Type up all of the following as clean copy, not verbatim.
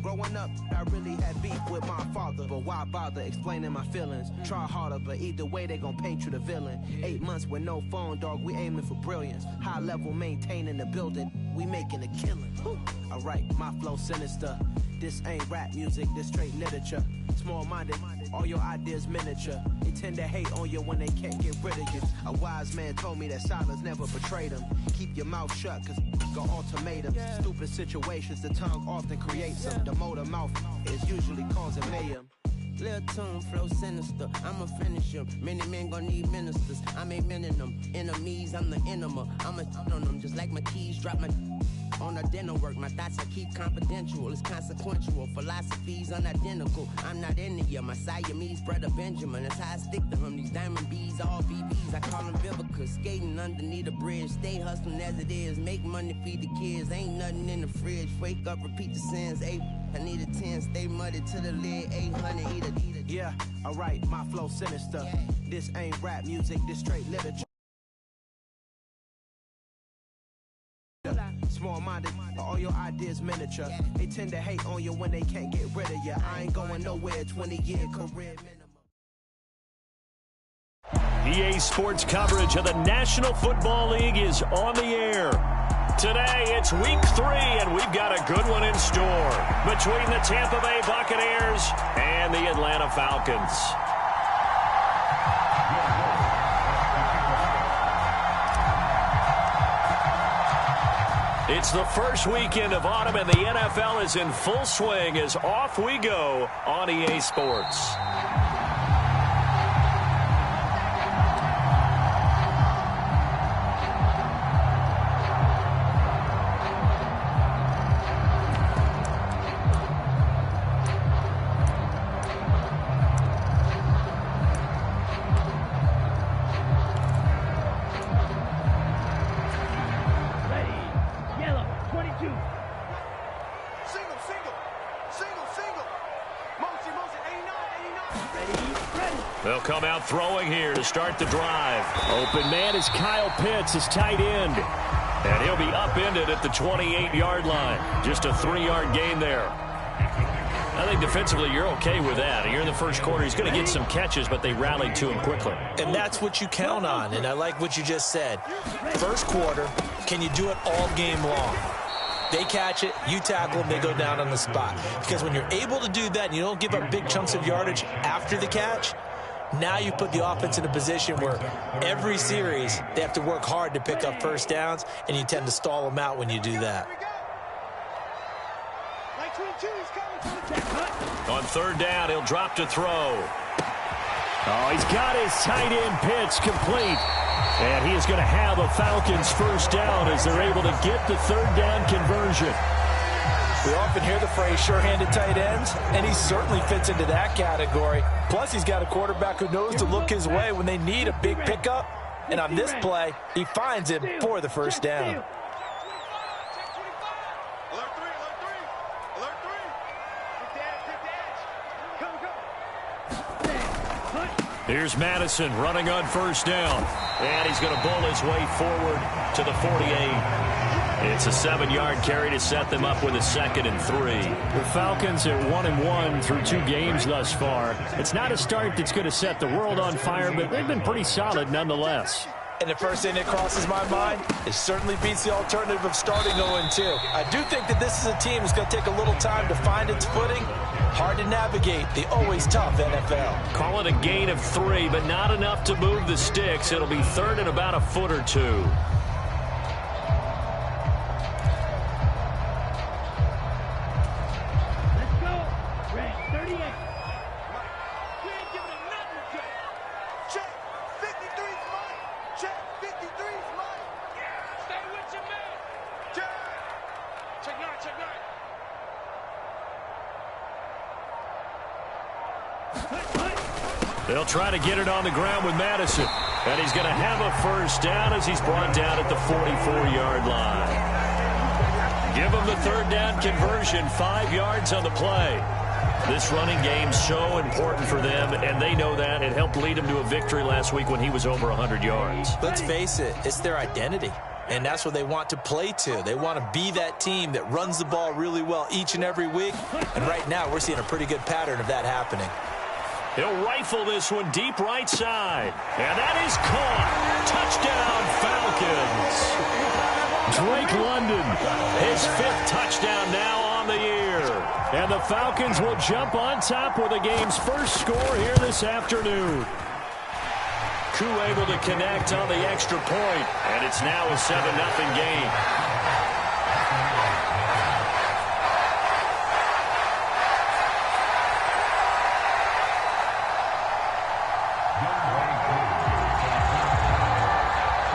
Growing up, I really had beef with my father, but why bother explaining my feelings? Try harder, but either way they gon' paint you the villain. 8 months with no phone, dog, we aiming for brilliance. High level maintaining the building, we making a killing. Alright, my flow sinister. This ain't rap music, this straight literature. Small-minded, all your ideas miniature. They tend to hate on you when they can't get rid of you. A wise man told me that silence never betrayed him. Keep your mouth shut, cause got ultimatums. Stupid situations, the tongue often creates them. The motor mouth is usually causing mayhem. Lil' tune, flow sinister, I'ma finish him. Many men gon' need ministers, I'm aiming them. Enemies, I'm the enema, I'ma on them. Just like my keys, drop my on a dinner work. My thoughts I keep confidential, it's consequential. Philosophies unidentical, I'm not into you. My Siamese brother Benjamin, that's how I stick to him. These diamond bees, all BBs, I call them Vivica. Skating underneath a bridge, stay hustling as it is. Make money, feed the kids, ain't nothing in the fridge. Wake up, repeat the sins, I need a 10, stay muddy to the lid, 800, eat a. Yeah, alright, my flow sinister. Yeah. This ain't rap music, this straight literature. Small-minded, all your ideas miniature. Yeah. They tend to hate on you when they can't get rid of you. I ain't going nowhere, 20-year career minimum. EA Sports coverage of the National Football League is on the air. Today, it's week 3, and we've got a good one in store between the Tampa Bay Buccaneers and the Atlanta Falcons. It's the first weekend of autumn, and the NFL is in full swing as off we go on EA Sports. They'll come out throwing here to start the drive. Open man is Kyle Pitts, his tight end. And he'll be upended at the 28-yard line. Just a 3-yard gain there. I think defensively you're okay with that. Here in the first quarter, he's going to get some catches, but they rallied to him quickly. And that's what you count on, and I like what you just said. First quarter, can you do it all game long? They catch it, you tackle them, they go down on the spot. Because when you're able to do that and you don't give up big chunks of yardage after the catch, now you put the offense in a position where every series they have to work hard to pick up first downs, and you tend to stall them out when you do that. On third down, he'll drop to throw. Oh, he's got his tight end Pitts complete. And he is going to have a Falcons first down as they're able to get the third down conversion. We often hear the phrase sure-handed tight ends, and he certainly fits into that category. Plus, he's got a quarterback who knows to look his way when they need a big pickup. And on this play, he finds him for the first down. Here's Madison running on first down. And he's going to bull his way forward to the 48. It's a 7-yard carry to set them up with a 2nd and 3. The Falcons at 1-1 through 2 games thus far. It's not a start that's going to set the world on fire, but they've been pretty solid nonetheless. And the first thing that crosses my mind, it certainly beats the alternative of starting 0-2. I do think that this is a team that's going to take a little time to find its footing. Hard to navigate the always tough NFL. Call it a gain of 3, but not enough to move the sticks. It'll be third and about a foot or 2. They'll try to get it on the ground with Madison. And he's going to have a first down as he's brought down at the 44-yard line. Give him the third down conversion, 5 yards on the play. This running game's so important for them, and they know that. It helped lead them to a victory last week when he was over 100 yards. Let's face it, it's their identity. and that's what they want to play to. They want to be that team that runs the ball really well each and every week, and right now we're seeing a pretty good pattern of that happening. He'll rifle this one deep right side, and that is caught. Touchdown, Falcons. Drake London, his 5th touchdown now on the year. And the Falcons will jump on top with the game's first score here this afternoon. Koo able to connect on the extra point, and it's now a 7-0 game.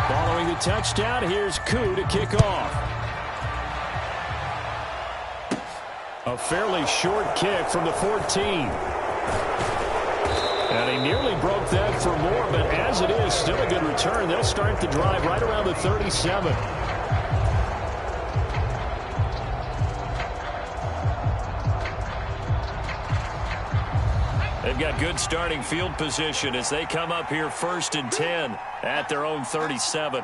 Following the touchdown, here's Koo to kick off. A fairly short kick from the 14. And he nearly broke that for more, but as it is, still a good return. They'll start the drive right around the 37. They've got good starting field position as they come up here 1st and 10 at their own 37.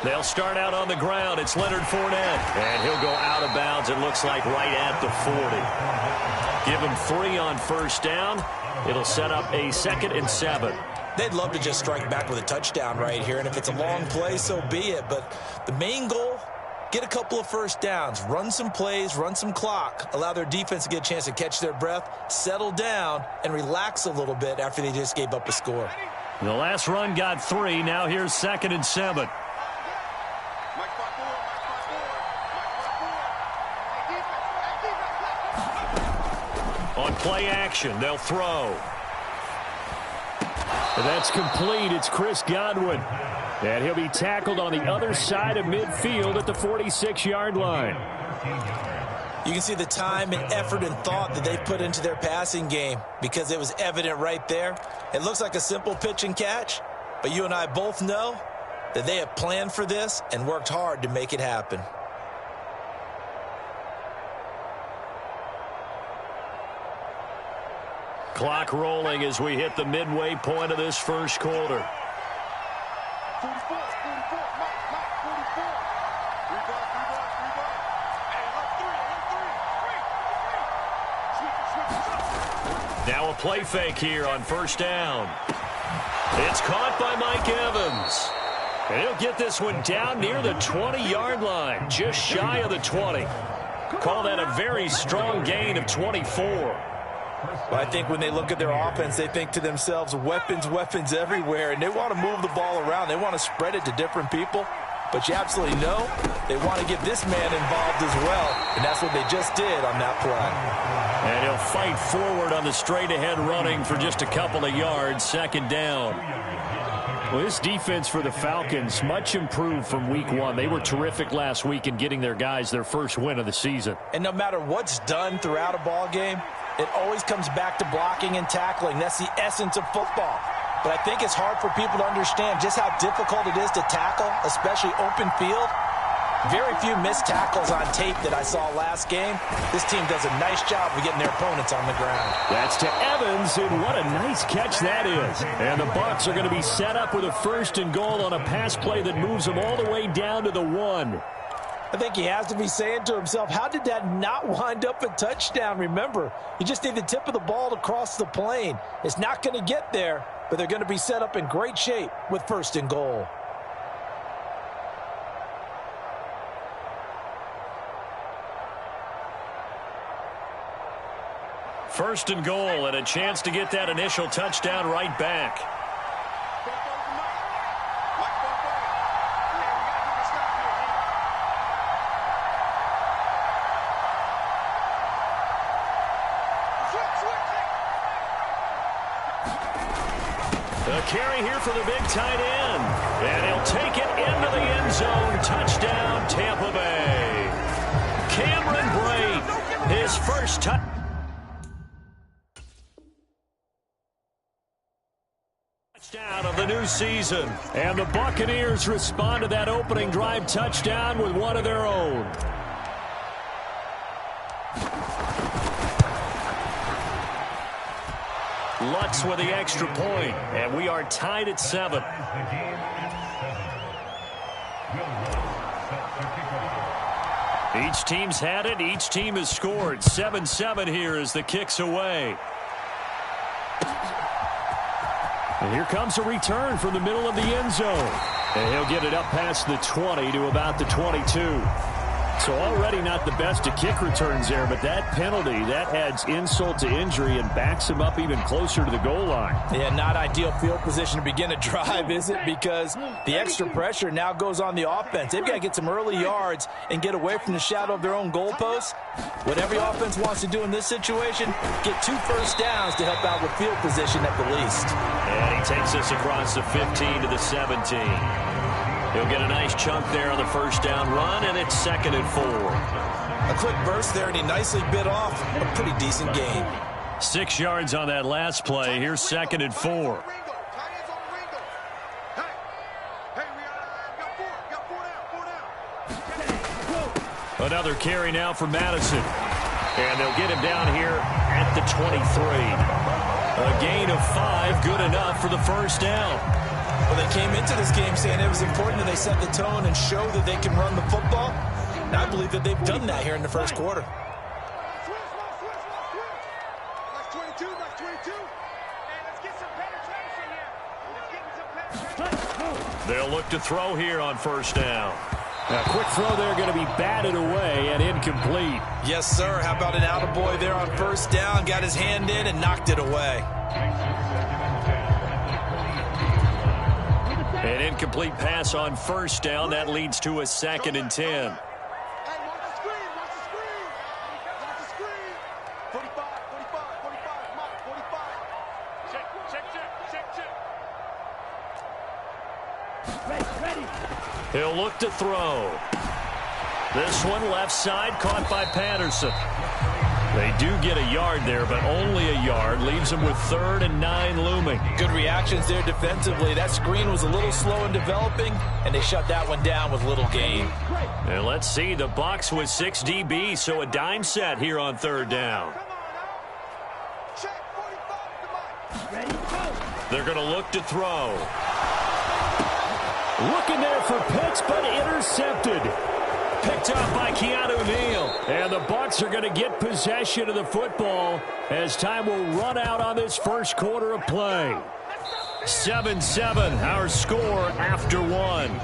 They'll start out on the ground. It's Leonard Fournette. And he'll go out of bounds, it looks like, right at the 40. Give him 3 on 1st down. It'll set up a 2nd and 7. They'd love to just strike back with a touchdown right here, and if it's a long play, so be it. But the main goal, get a couple of 1st downs, run some plays, run some clock, allow their defense to get a chance to catch their breath, settle down, and relax a little bit after they just gave up a score. The last run got 3. Now here's 2nd and 7. On play action, they'll throw. And that's complete. It's Chris Godwin. And he'll be tackled on the other side of midfield at the 46-yard line. You can see the time and effort and thought that they've put into their passing game because it was evident right there. It looks like a simple pitch and catch, but you and I both know that they have planned for this and worked hard to make it happen. Clock rolling as we hit the midway point of this first quarter. Now a play fake here on 1st down. It's caught by Mike Evans. And he'll get this one down near the 20-yard line, just shy of the 20. Call that a very strong gain of 24. Well, I think when they look at their offense, they think to themselves, weapons, weapons everywhere, and they want to move the ball around. They want to spread it to different people, but you absolutely know they want to get this man involved as well, and that's what they just did on that play. And he'll fight forward on the straight-ahead running for just a couple of yards, 2nd down. Well, this defense for the Falcons, much improved from week 1. They were terrific last week in getting their guys their first win of the season. And no matter what's done throughout a ball game, it always comes back to blocking and tackling. That's the essence of football. But I think it's hard for people to understand just how difficult it is to tackle, especially open field. Very few missed tackles on tape that I saw last game. This team does a nice job of getting their opponents on the ground. That's to Evans, and what a nice catch that is. And the Bucs are going to be set up with a 1st and goal on a pass play that moves them all the way down to the 1. I think he has to be saying to himself, how did that not wind up a touchdown? Remember, you just need the tip of the ball to cross the plane. It's not going to get there, but they're going to be set up in great shape with 1st and goal. First and goal, and a chance to get that initial touchdown right back. A carry here for the big tight end. And he'll take it into the end zone. Touchdown, Tampa Bay. Cameron Brate, his first touchdown of the new season. And the Buccaneers respond to that opening drive touchdown with one of their own. Lutz with the extra point, and we are tied at 7. Each team's had it. Each team has scored. 7-7 here as the kick's away. And here comes a return from the middle of the end zone. And he'll get it up past the 20 to about the 22. So already not the best of kick returns there, but that penalty, that adds insult to injury and backs him up even closer to the goal line. Yeah, not ideal field position to begin a drive, is it? Because the extra pressure now goes on the offense. They've got to get some early yards and get away from the shadow of their own goalposts. What every offense wants to do in this situation, get 2 first downs to help out with field position at the least. And he takes us across the 15 to the 17. He'll get a nice chunk there on the first down run, and it's 2nd and 4. A quick burst there, and he nicely bit off a pretty decent gain. 6 yards on that last play. Here's 2nd and 4. Another carry now for Madison. And they'll get him down here at the 23. A gain of 5, good enough for the first down. Well, they came into this game saying it was important that they set the tone and show that they can run the football. And I believe that they've done that here in the first quarter. They'll look to throw here on first down. A quick throw there going to be batted away and incomplete. Yes, sir. How about an attaboy there on first down? Got his hand in and knocked it away. An incomplete pass on first down. That leads to a 2nd and 10. He'll look to throw. This one left side caught by Patterson. They do get a yard there, but only a yard. Leaves them with 3rd and 9 looming. Good reactions there defensively. That screen was a little slow in developing, and they shut that one down with little gain. And let's see, the Bucs with 6 DBs, so a dime set here on 3rd down. They're going to look to throw. Looking there for Pitts, but intercepted. Picked up by Keanu Neal. And the Bucs are going to get possession of the football as time will run out on this first quarter of play. 7-7, our score after 1.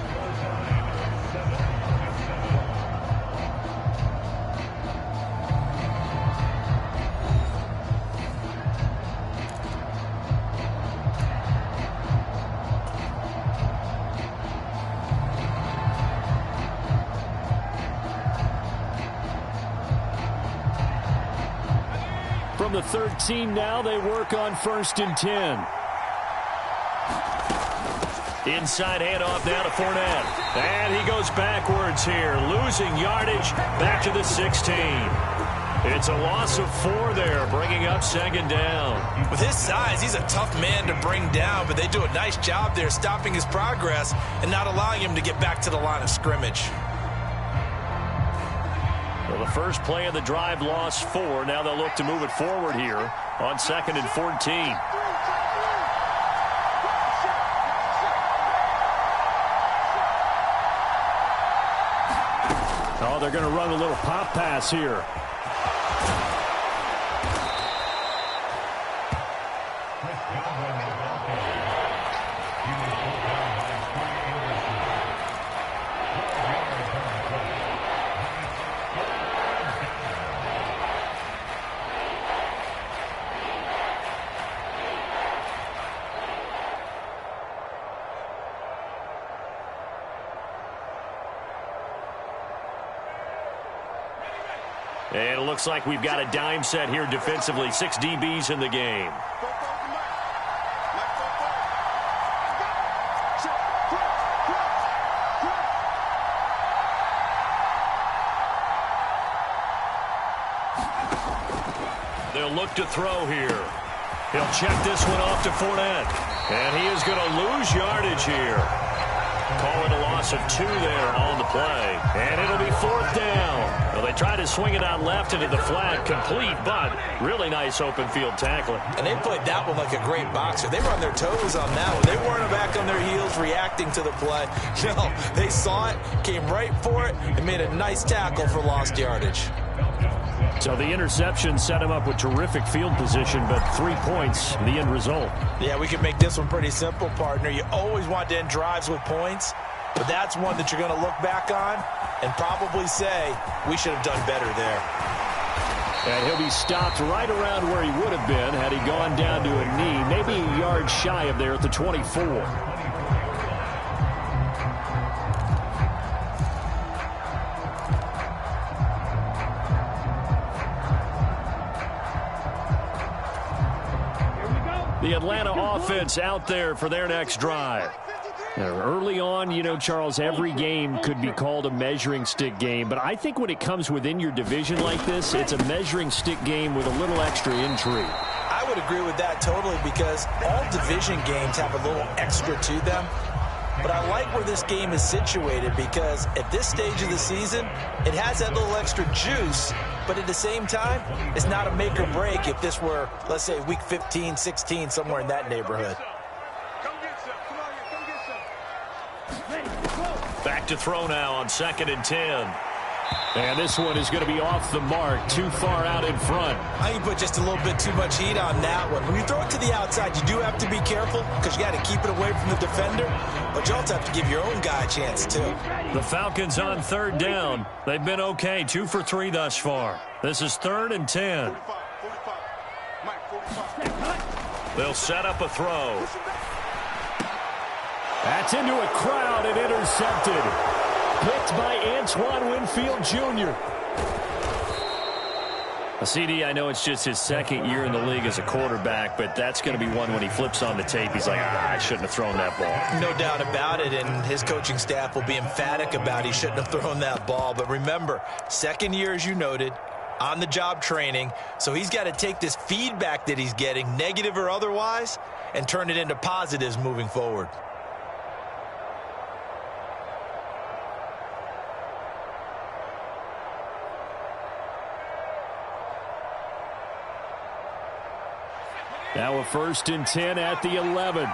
From the 13 now, they work on 1st and 10. Inside handoff now to Fournette. And he goes backwards here, losing yardage back to the 16. It's a loss of 4 there, bringing up 2nd down. With his size, he's a tough man to bring down, but they do a nice job there stopping his progress and not allowing him to get back to the line of scrimmage. Well, the first play of the drive lost 4. Now they'll look to move it forward here on 2nd and 14. Oh, they're going to run a little pop pass here. And it looks like we've got a dime set here defensively. 6 DBs in the game. They'll look to throw here. He'll check this one off to Fournette. And he is going to lose yardage here. Call it a loss of 2 there on the play. And it'll be 4th down. Well, they Tried to swing it out left into the flat, complete, but really nice open field tackling. And they played that one like a great boxer. They were on their toes on that one. They weren't back on their heels reacting to the play. No, they saw it, came right for it, and made a nice tackle for lost yardage. So the interception set him up with terrific field position, but 3 points, the end result. Yeah, we can make this one pretty simple, partner. You always want to end drives with points, but that's one that you're going to look back on and probably say, we should have done better there. And he'll be stopped right around where he would have been had he gone down to a knee, maybe a yard shy of there at the 24. The Atlanta offense out there for their next drive. Now, early on, you know, Charles, every game could be called a measuring stick game, but I think when it comes within your division like this, it's a measuring stick game with a little extra intrigue. I would agree with that totally, because all division games have a little extra to them. But I like where this game is situated, because at this stage of the season, it has that little extra juice, but at the same time, it's not a make or break if this were, let's say, week 15, 16, somewhere in that neighborhood. Back to throw now on 2nd and 10. And this one is going to be off the mark, too far out in front. I think you put just a little bit too much heat on that one. When you throw it to the outside, you do have to be careful because you got to keep it away from the defender, but you also have to give your own guy a chance too. The Falcons on 3rd down. They've been okay, 2 for 3 thus far. This is 3rd and 10. They'll set up a throw. That's into a crowd and intercepted. Picked by Antoine Winfield Jr. CD, I know it's just his 2nd year in the league as a quarterback, but that's going to be one when he flips on the tape. He's like, I shouldn't have thrown that ball. No doubt about it, and his coaching staff will be emphatic about he shouldn't have thrown that ball. But remember, 2nd year, as you noted, on-the-job training, so he's got to take this feedback that he's getting, negative or otherwise, and turn it into positives moving forward. Now a 1st and 10 at the 11.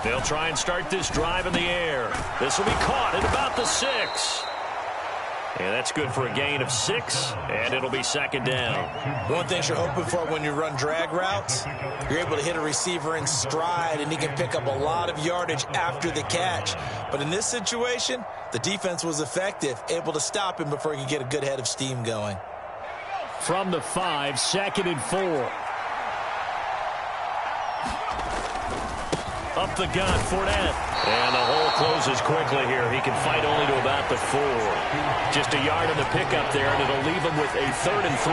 They'll try and start this drive in the air. This will be caught at about the 6. Yeah, that's good for a gain of 6, and it'll be 2nd down. One thing you're hoping for when you run drag routes, you're able to hit a receiver in stride, and he can pick up a lot of yardage after the catch. But in this situation, the defense was effective, able to stop him before he could get a good head of steam going. From the 5, 2nd and 4. Up the gut, Fournette. And the hole closes quickly here. He can fight only to about the 4. Just a yard in the pickup there, and it'll leave him with a 3rd and 3.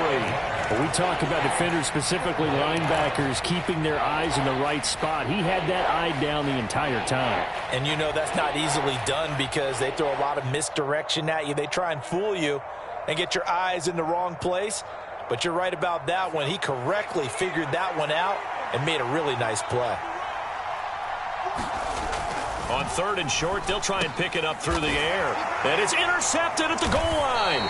When we talk about defenders, specifically linebackers, keeping their eyes in the right spot. He had that eye down the entire time. And you know that's not easily done because they throw a lot of misdirection at you. They try and fool you and get your eyes in the wrong place. But you're right about that one. He correctly figured that one out and made a really nice play. On 3rd and short, they'll try and pick it up through the air. And it's intercepted at the goal line.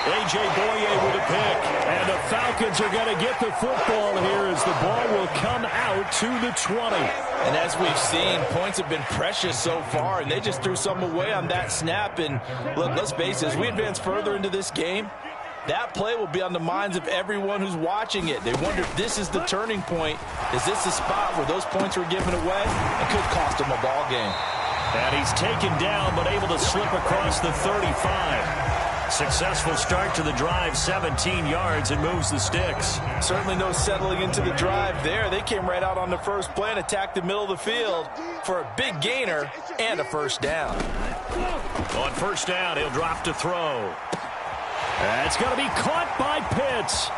A.J. Boye with a pick. And the Falcons are going to get the football here as the ball will come out to the 20. And as we've seen, points have been precious so far, and they just threw some away on that snap. And look, let's face it, as we advance further into this game, that play will be on the minds of everyone who's watching it. They wonder if this is the turning point. Is this the spot where those points were given away? It could cost them a ball game. And he's taken down, but able to slip across the 35. Successful start to the drive, 17 yards, and moves the sticks. Certainly no settling into the drive there. They came right out on the first play and attacked the middle of the field for a big gainer and a 1st down. On 1st down, he'll drop to throw. That's going to be caught by Pitts.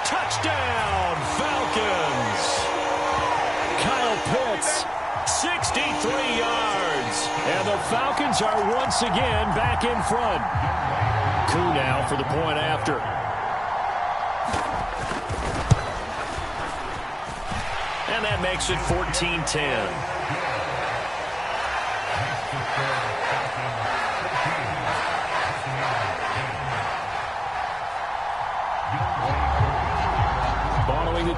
Touchdown, Falcons. Kyle Pitts, 63 yards. And the Falcons are once again back in front. Koo now for the point after. And that makes it 14-10.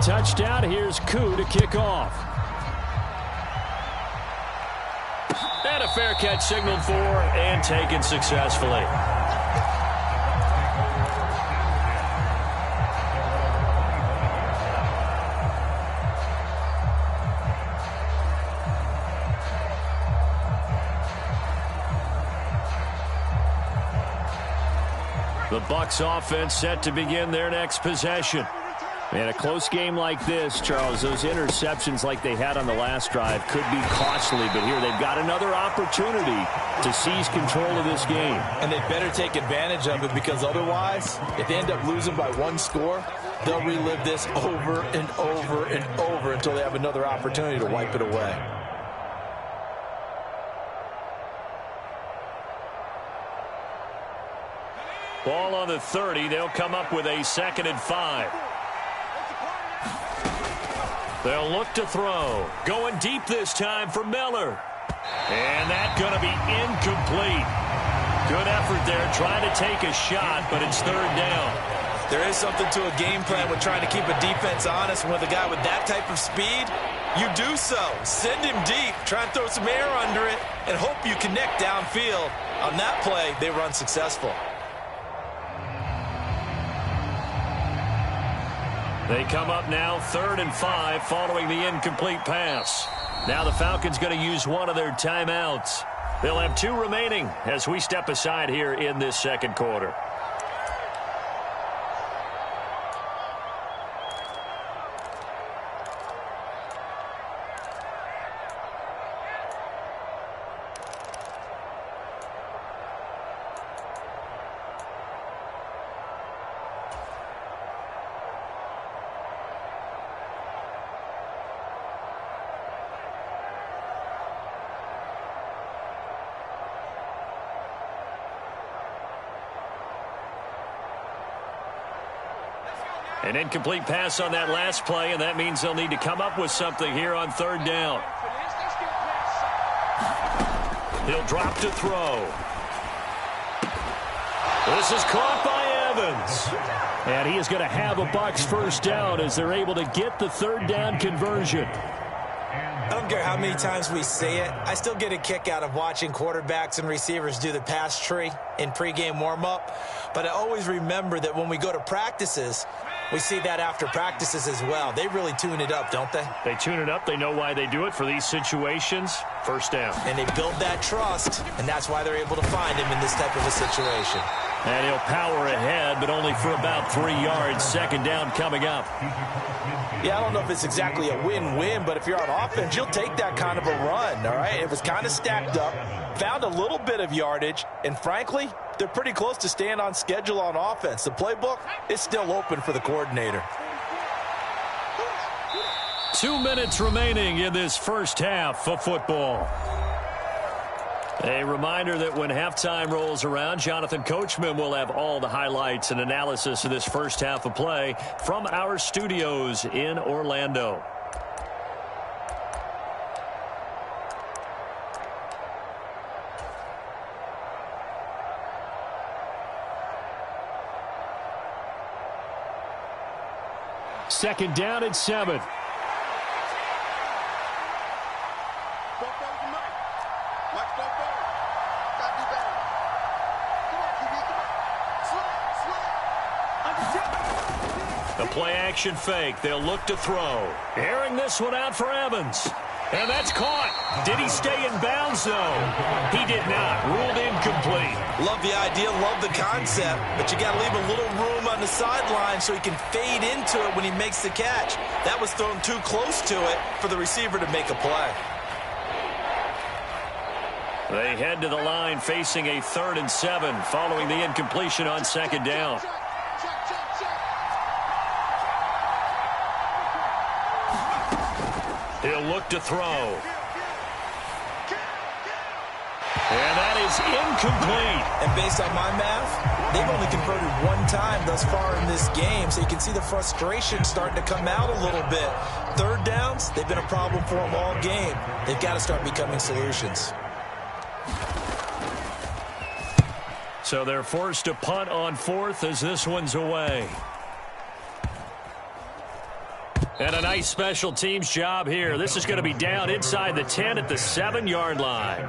touchdown. Here's Koo to kick off. And a fair catch signaled for and taken successfully. The Bucs offense set to begin their next possession. In a close game like this, Charles, those interceptions like they had on the last drive could be costly, but here they've got another opportunity to seize control of this game. And they better take advantage of it, because otherwise, if they end up losing by one score, they'll relive this over and over and over until they have another opportunity to wipe it away. Ball on the 30. They'll come up with a 2nd and 5. They'll look to throw. Going deep this time for Miller. And that's going to be incomplete. Good effort there trying to take a shot, but it's 3rd down. There is something to a game plan with trying to keep a defense honest. With a guy with that type of speed, you do so. Send him deep. Try and throw some air under it and hope you connect downfield. On that play, they were unsuccessful. They come up now 3rd and 5 following the incomplete pass. Now the Falcons going to use one of their timeouts. They'll have 2 remaining as we step aside here in this 2nd quarter. An incomplete pass on that last play, and that means they'll need to come up with something here on 3rd down. He'll drop to throw. This is caught by Evans. And he is going to have a Bucs 1st down as they're able to get the 3rd down conversion. I don't care how many times we say it, I still get a kick out of watching quarterbacks and receivers do the pass tree in pregame warm-up. But I always remember that when we go to practices, we see that after practices as well. They really tune it up, don't they? They tune it up. They know why they do it for these situations. 1st down. And they build that trust, and that's why they're able to find him in this type of a situation. And he'll power ahead, but only for about 3 yards. 2nd down coming up. Yeah, I don't know if it's exactly a win-win, but if you're on offense, you'll take that kind of a run, all right? It was kind of stacked up, found a little bit of yardage, and frankly, they're pretty close to staying on schedule on offense. The playbook is still open for the coordinator. 2 minutes remaining in this 1st half of football. A reminder that when halftime rolls around, Jonathan Coachman will have all the highlights and analysis of this 1st half of play from our studios in Orlando. Second down and 7. The play-action fake. They'll look to throw. Airing this one out for Evans. And that's caught. Did he stay in bounds, though? He did not. Ruled incomplete. Love the idea, love the concept, but you got to leave a little room on the sideline so he can fade into it when he makes the catch. That was thrown too close to it for the receiver to make a play. They head to the line facing a 3rd and 7 following the incompletion on 2nd down. He'll look to throw. And that is incomplete. And based on my math, they've only converted 1 time thus far in this game, so you can see the frustration starting to come out a little bit. 3rd downs, they've been a problem for them all game. They've got to start becoming solutions. So they're forced to punt on 4th as this one's away. And a nice special teams job here. This is going to be down inside the 10 at the 7-yard line.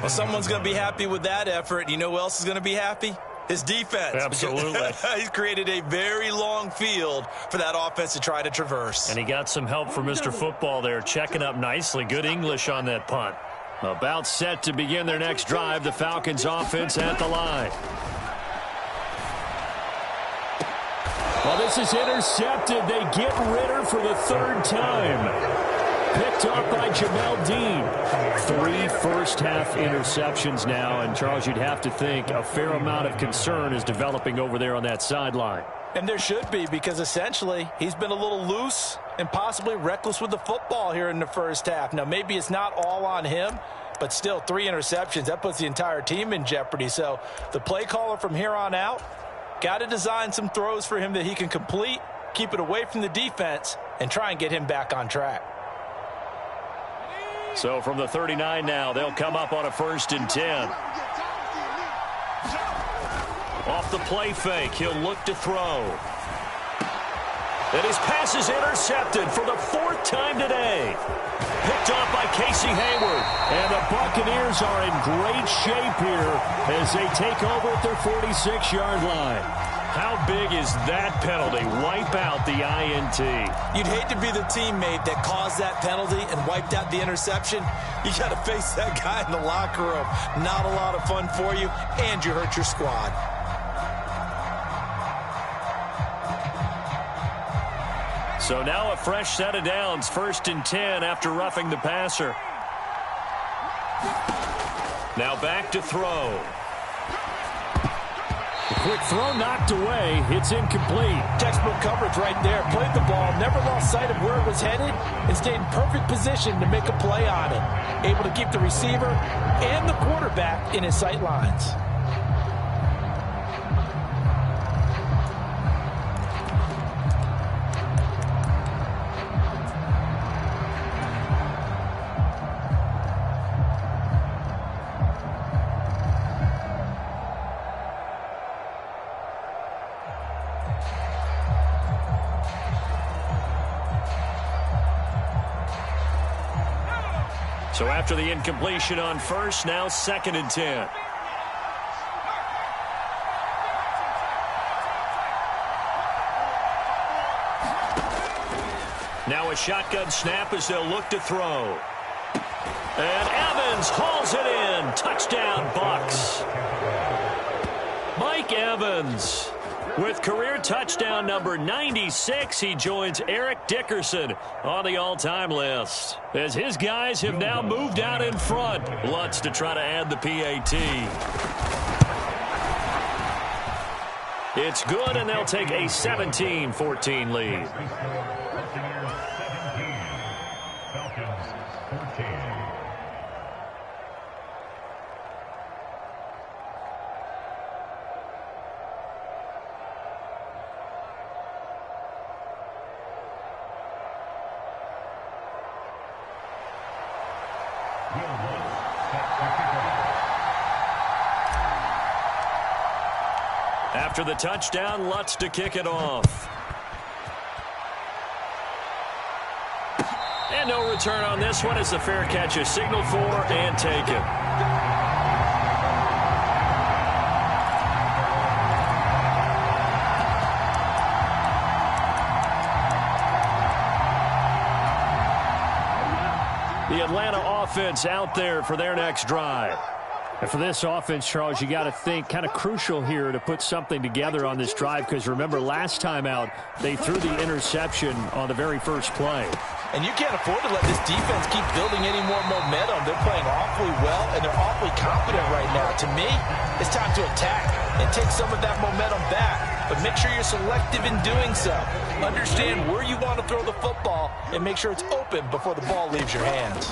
Well, someone's going to be happy with that effort. You know who else is going to be happy? His defense. Absolutely. He's created a very long field for that offense to try to traverse. And he got some help from Mr. Football there, checking up nicely. Good English on that punt. About set to begin their next drive, the Falcons offense at the line. Well, this is intercepted. They get Ritter for the 3rd time. Picked up by Jamel Dean. 3 first-half interceptions now, and Charles, you'd have to think a fair amount of concern is developing over there on that sideline. And there should be, because essentially he's been a little loose and possibly reckless with the football here in the first half. Now, maybe it's not all on him, but still 3 interceptions. That puts the entire team in jeopardy. So the play caller from here on out got to design some throws for him that he can complete, keep it away from the defense, and try and get him back on track. So from the 39 now, they'll come up on a 1st and 10. Off the play fake, he'll look to throw. And his pass is intercepted for the 4th time today. Picked off by Casey Hayward. And the Buccaneers are in great shape here as they take over at their 46-yard line. How big is that penalty? Wipe out the INT. You'd hate to be the teammate that caused that penalty and wiped out the interception. You got to face that guy in the locker room. Not a lot of fun for you, and you hurt your squad. So now a fresh set of downs, 1st and 10 after roughing the passer. Now back to throw. Quick throw knocked away. It's incomplete. Textbook coverage right there. Played the ball, never lost sight of where it was headed, and stayed in perfect position to make a play on it. Able to keep the receiver and the quarterback in his sight lines. So after the incompletion on 1st, now 2nd and 10. Now a shotgun snap as they'll look to throw. And Evans hauls it in. Touchdown, Bucs. Mike Evans with career touchdown number 96, he joins Eric Dickerson on the all-time list. As his guys have now moved out in front. Lutz to try to add the PAT. It's good, and they'll take a 17-14 lead. After the touchdown, Lutz to kick it off. And no return on this one as the fair catch is signaled for and taken. The Atlanta offense out there for their next drive. And for this offense, Charles, you got to think kind of crucial here to put something together on this drive, because remember last time out they threw the interception on the very first play. And you can't afford to let this defense keep building any more momentum. They're playing awfully well, and they're awfully confident right now. To me, it's time to attack and take some of that momentum back. But make sure you're selective in doing so. Understand where you want to throw the football and make sure it's open before the ball leaves your hands.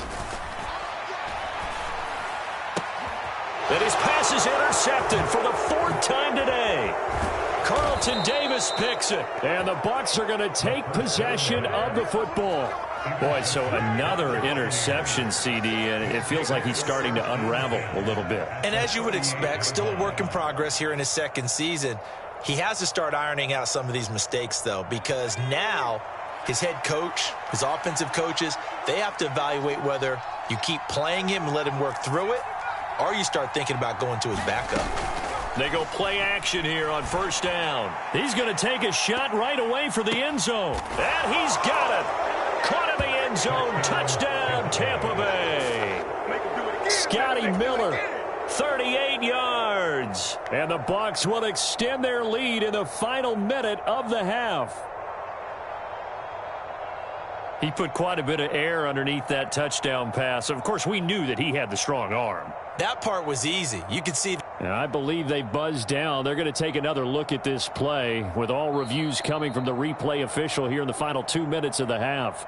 And his pass is intercepted for the 4th time today. Carlton Davis picks it. And the Bucs are going to take possession of the football. Boy, so another interception, CD, and it feels like he's starting to unravel a little bit. And as you would expect, still a work in progress here in his 2nd season. He has to start ironing out some of these mistakes, though, because now his head coach, his offensive coaches, they have to evaluate whether you keep playing him and let him work through it, or you start thinking about going to his backup. They go play action here on first down. He's going to take a shot right away for the end zone. And he's got it. Caught in the end zone. Touchdown, Tampa Bay. Scotty Miller, 38 yards. And the Bucs will extend their lead in the final minute of the half. He put quite a bit of air underneath that touchdown pass. Of course, we knew that he had the strong arm. That part was easy. You could see. And I believe they buzzed down. They're going to take another look at this play with all reviews coming from the replay official here in the final 2 minutes of the half.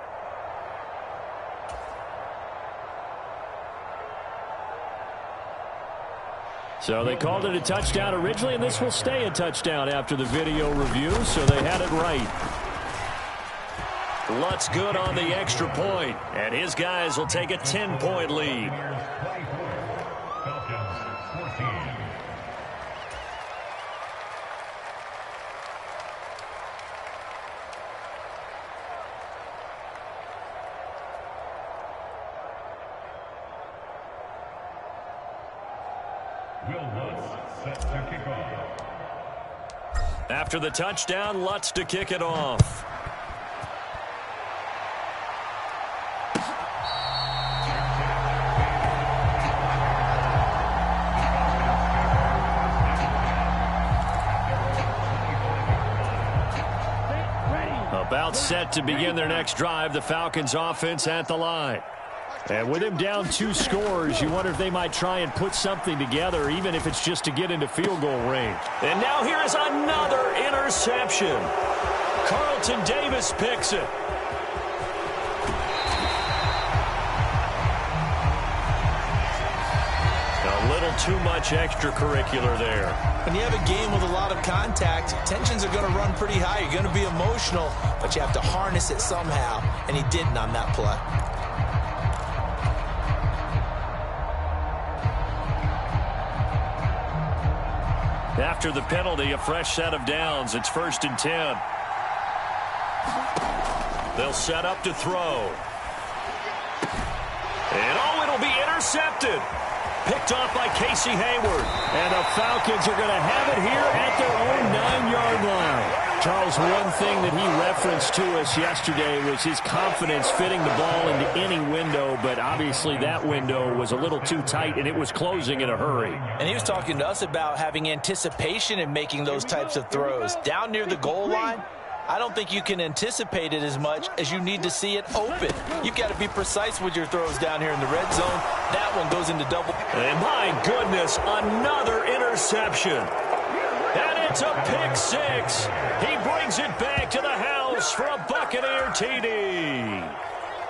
So they called it a touchdown originally, and this will stay a touchdown after the video review, so they had it right. Lutz good on the extra point, and his guys will take a 10-point lead. After the touchdown, Lutz to kick it off. About set to begin their next drive, the Falcons offense at the line. And with him down 2 scores, you wonder if they might try and put something together, even if it's just to get into field goal range. And now here is another interception. Carlton Davis picks it. A little too much extracurricular there. When you have a game with a lot of contact, tensions are going to run pretty high. You're going to be emotional, but you have to harness it somehow, and he didn't on that play. After the penalty, a fresh set of downs. It's 1st and 10. They'll set up to throw. And it'll be intercepted. Picked off by Casey Hayward. And the Falcons are going to have it here at their own 9-yard line. Charles, one thing that he referenced to us yesterday was his confidence fitting the ball into any window, but obviously that window was a little too tight, and it was closing in a hurry. And he was talking to us about having anticipation in making those types of throws. Down near the goal line, I don't think you can anticipate it as much as you need to see it open. You've got to be precise with your throws down here in the red zone. That one goes into double. And my goodness, another interception. And it's a pick 6. He brings it back to the house for a Buccaneer TD.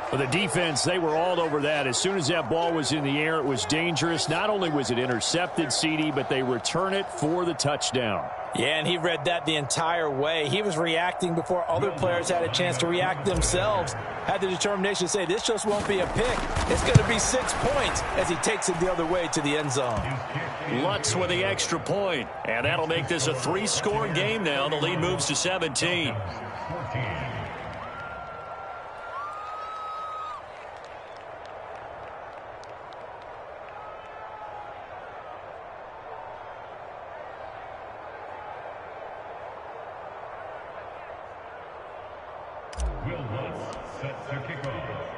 For the defense, they were all over that. As soon as that ball was in the air, it was dangerous. Not only was it intercepted, CD, but they return it for the touchdown. Yeah, and he read that the entire way. He was reacting before other players had a chance to react themselves. Had the determination to say, this just won't be a pick. It's going to be 6 points as he takes it the other way to the end zone. Lutz with the extra point, and that'll make this a 3-score game now. The lead moves to 17.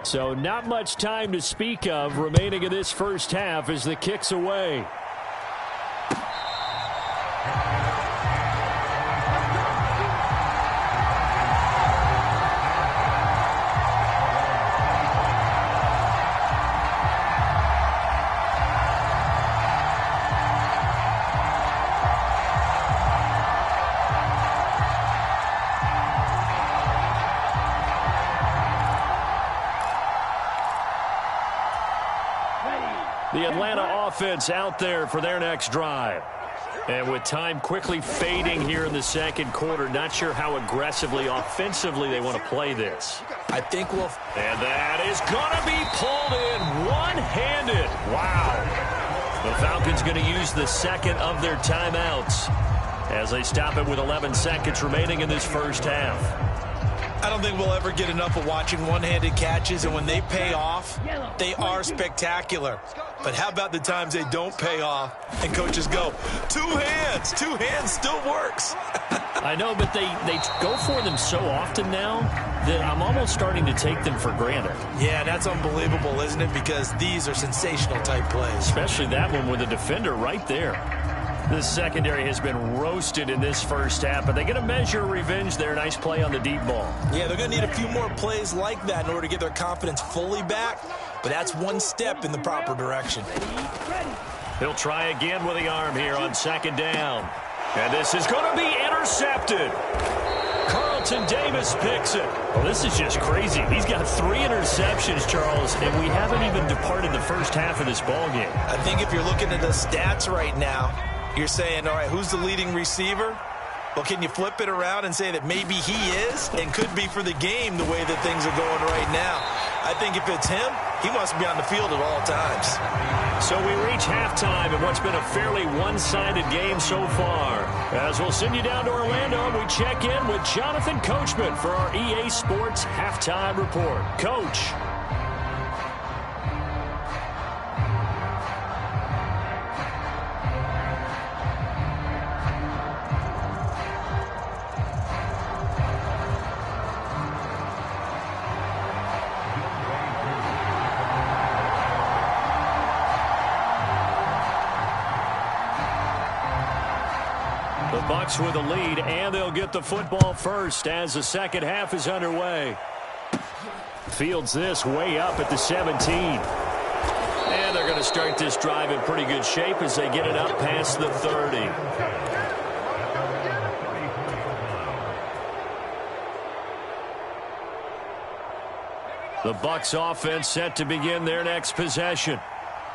So not much time to speak of remaining in this first half as the kick's away. The Atlanta offense out there for their next drive. And with time quickly fading here in the second quarter, not sure how aggressively, offensively they want to play this. I think we'll... And that is going to be pulled in one-handed. Wow. The Falcons going to use the second of their timeouts as they stop it with 11 seconds remaining in this first half. I don't think we'll ever get enough of watching one-handed catches, and when they pay off, they are spectacular. But how about the times they don't pay off and coaches go, two hands still works. I know, but they go for them so often now that I'm almost starting to take them for granted. Yeah, that's unbelievable, isn't it? Because these are sensational type plays. Especially that one with a defender right there. This secondary has been roasted in this first half, but they get a measure of revenge there. Nice play on the deep ball. Yeah, they're going to need a few more plays like that in order to get their confidence fully back, but that's one step in the proper direction. He'll try again with the arm here on second down. And this is going to be intercepted. Carlton Davis picks it. Well, this is just crazy. He's got 3 interceptions, Charles, and we haven't even departed the first half of this ballgame. I think if you're looking at the stats right now, you're saying, all right, who's the leading receiver? Well, can you flip it around and say that maybe he is and could be for the game the way that things are going right now? I think if it's him, he must be on the field at all times. So we reach halftime in what's been a fairly one-sided game so far. As we'll send you down to Orlando, and we check in with Jonathan Coachman for our EA Sports Halftime Report. Coach. Bucks with a lead, and they'll get the football first as the second half is underway. Fields this way up at the 17. And they're going to start this drive in pretty good shape as they get it up past the 30. The Bucks offense set to begin their next possession.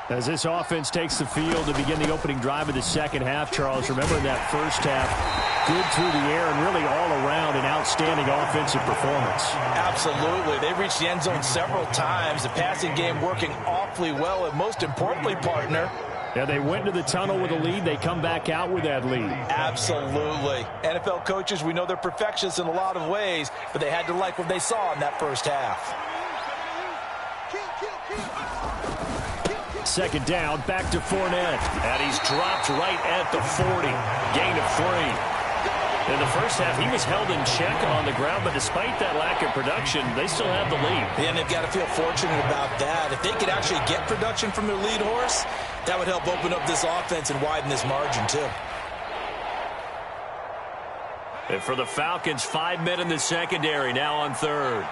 As this offense takes the field to begin the opening drive of the second half, Charles, remember in that first half, good through the air and really all around an outstanding offensive performance. Absolutely. They reached the end zone several times. The passing game working awfully well, and most importantly, partner, yeah, they went to the tunnel with a lead. They come back out with that lead. Absolutely. NFL coaches, we know they're perfectionists in a lot of ways, but they had to like what they saw in that first half. Second down, back to Fournette. And he's dropped right at the 40. Gain of 3. In the first half, he was held in check on the ground, but despite that lack of production, they still have the lead. And they've got to feel fortunate about that. If they could actually get production from their lead horse, that would help open up this offense and widen this margin, too. And for the Falcons, 5 men in the secondary, now on third.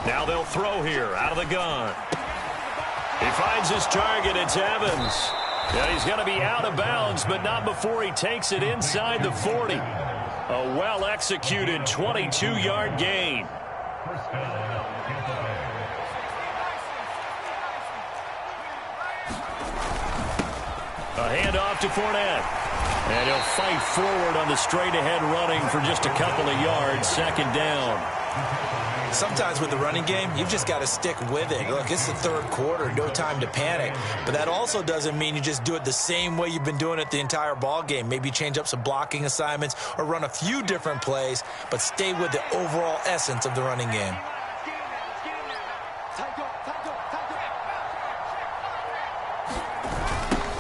Now they'll throw here out of the gun. He finds his target. It's Evans. Yeah, he's going to be out of bounds, but not before he takes it inside the 40. A well-executed 22-yard gain. A handoff to Fournette. And he'll fight forward on the straight-ahead running for just a couple of yards. Second down. Sometimes with the running game, you've just got to stick with it. Look, it's the third quarter, no time to panic. But that also doesn't mean you just do it the same way you've been doing it the entire ball game. Maybe change up some blocking assignments or run a few different plays, but stay with the overall essence of the running game.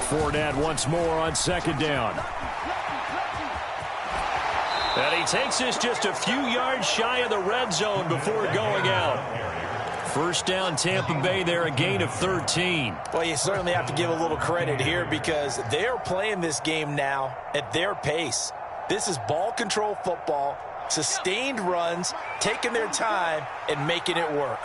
Fournette once more on second down. And he takes this just a few yards shy of the red zone before going out. First down, Tampa Bay there, a gain of 13. Well, you certainly have to give a little credit here because they're playing this game now at their pace. This is ball control football, sustained runs, taking their time, and making it work.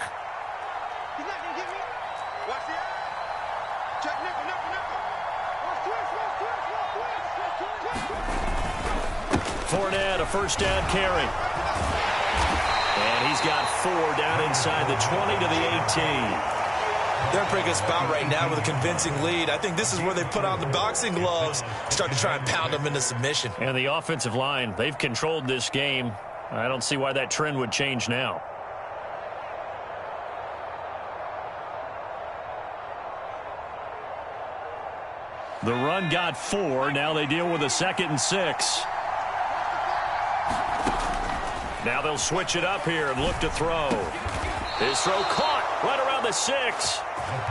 Fournette, a first down carry. And he's got 4 down inside the 20 to the 18. They're in a pretty good spot right now with a convincing lead. I think this is where they put on the boxing gloves, start to try and pound them into submission. And the offensive line, they've controlled this game. I don't see why that trend would change now. The run got 4. Now they deal with a 2nd and 6. Now they'll switch it up here and look to throw. His throw caught right around the 6.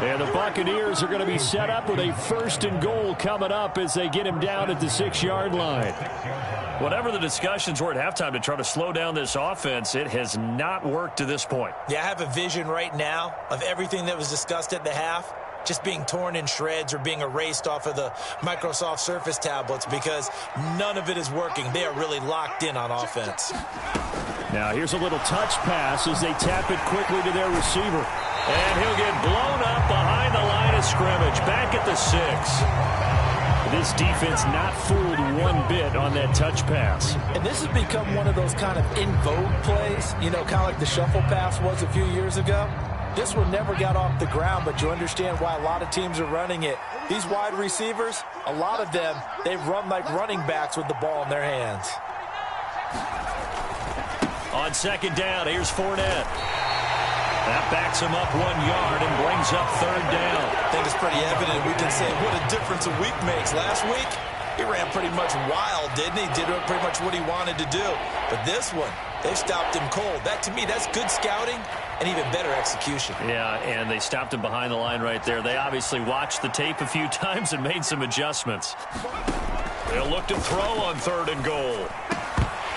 And the Buccaneers are going to be set up with a 1st and goal coming up as they get him down at the 6-yard line. Whatever the discussions were at halftime to try to slow down this offense, it has not worked to this point. Yeah, I have a vision right now of everything that was discussed at the half just being torn in shreds or being erased off of the Microsoft Surface tablets because none of it is working. They are really locked in on offense. Now here's a little touch pass as they tap it quickly to their receiver. And he'll get blown up behind the line of scrimmage, back at the 6. This defense not fooled one bit on that touch pass. And this has become one of those kind of in vogue plays, you know, kind of like the shuffle pass was a few years ago. This one never got off the ground, but you understand why a lot of teams are running it. These wide receivers, a lot of them, they run like running backs with the ball in their hands. On 2nd down, here's Fournette. That backs him up 1 yard and brings up 3rd down. I think it's pretty evident we can say what a difference a week makes. Last week, he ran pretty much wild, didn't he? Did pretty much what he wanted to do. But this one, they stopped him cold. That, to me, that's good scouting and even better execution. Yeah, and they stopped him behind the line right there. They obviously watched the tape a few times and made some adjustments. They'll look to throw on 3rd and goal.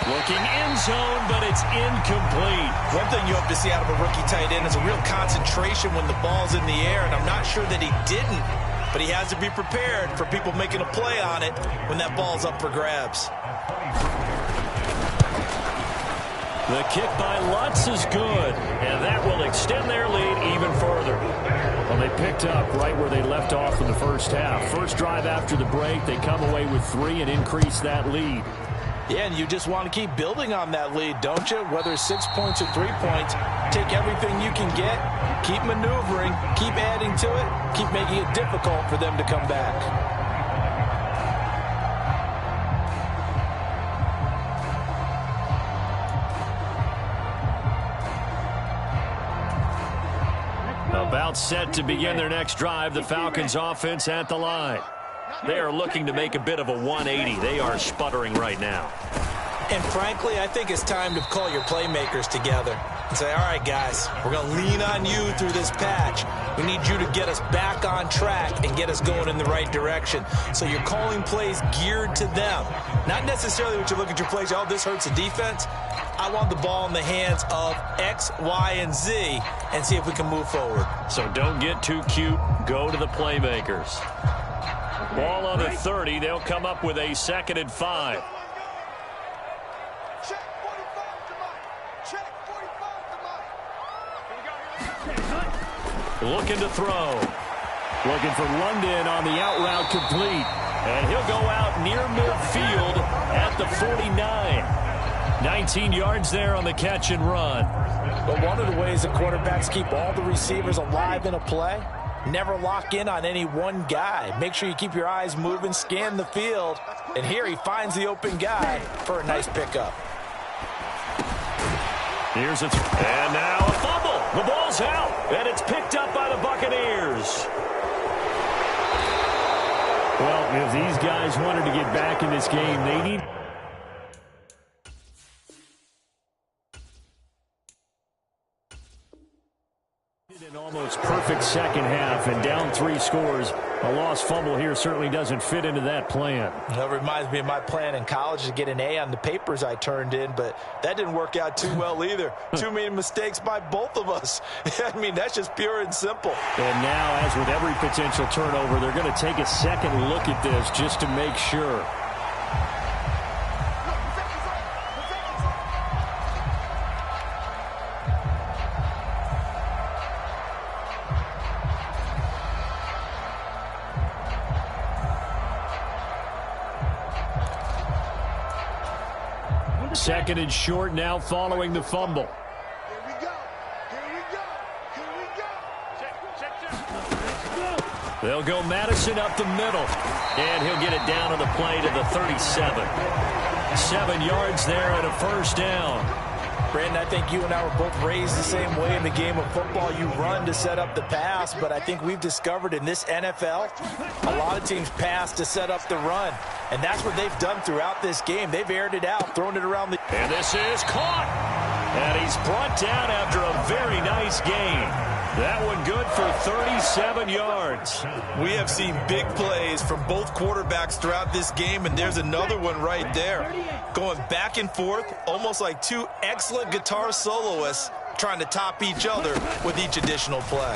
Looking end zone, but it's incomplete. One thing you hope to see out of a rookie tight end is a real concentration when the ball's in the air, and I'm not sure that he didn't, but he has to be prepared for people making a play on it when that ball's up for grabs. The kick by Lutz is good, and that will extend their lead even further. Well, they picked up right where they left off in the first half. First drive after the break, they come away with 3 and increase that lead. Yeah, and you just want to keep building on that lead, don't you? Whether it's 6 points or 3 points, take everything you can get, keep maneuvering, keep adding to it, keep making it difficult for them to come back. About set to begin their next drive, the Falcons offense at the line. They are looking to make a bit of a 180. They are sputtering right now. And frankly, I think it's time to call your playmakers together and say, all right, guys, we're going to lean on you through this patch. We need you to get us back on track and get us going in the right direction. So you're calling plays geared to them. Not necessarily what you look at your plays, oh, this hurts the defense. I want the ball in the hands of X, Y, and Z and see if we can move forward. So don't get too cute. Go to the playmakers. Ball on the 30. They'll come up with a 2nd and 5. Looking to throw. Looking for London on the out route complete. And he'll go out near midfield at the 49. 19 yards there on the catch and run. But one of the ways the quarterbacks keep all the receivers alive in a play, never lock in on any one guy. Make sure you keep your eyes moving, scan the field. And here he finds the open guy for a nice pickup. Here's it. And now a fumble. The ball's out. And it's picked up by the Buccaneers. Well, if these guys wanted to get back in this game, they need... An almost perfect second half and down 3 scores. A lost fumble here certainly doesn't fit into that plan. That reminds me of my plan in college to get an A on the papers I turned in, but that didn't work out too well either. Too many mistakes by both of us. I mean, that's just pure and simple. And now, as with every potential turnover, they're going to take a second look at this just to make sure. Second and short now following the fumble. Here we go. Here we go. Here we go. Check. They'll go Madison up the middle. And he'll get it down on the play to the 37. 7 yards there and a first down. Brandon, I think you and I were both raised the same way in the game of football. You run to set up the pass, but I think we've discovered in this NFL, a lot of teams pass to set up the run. And that's what they've done throughout this game. They've aired it out, thrown it around the... And this is caught. And he's brought down after a very nice gain. That one good for 37 yards. We have seen big plays from both quarterbacks throughout this game, and there's another one right there. Going back and forth, almost like two excellent guitar soloists trying to top each other with each additional play.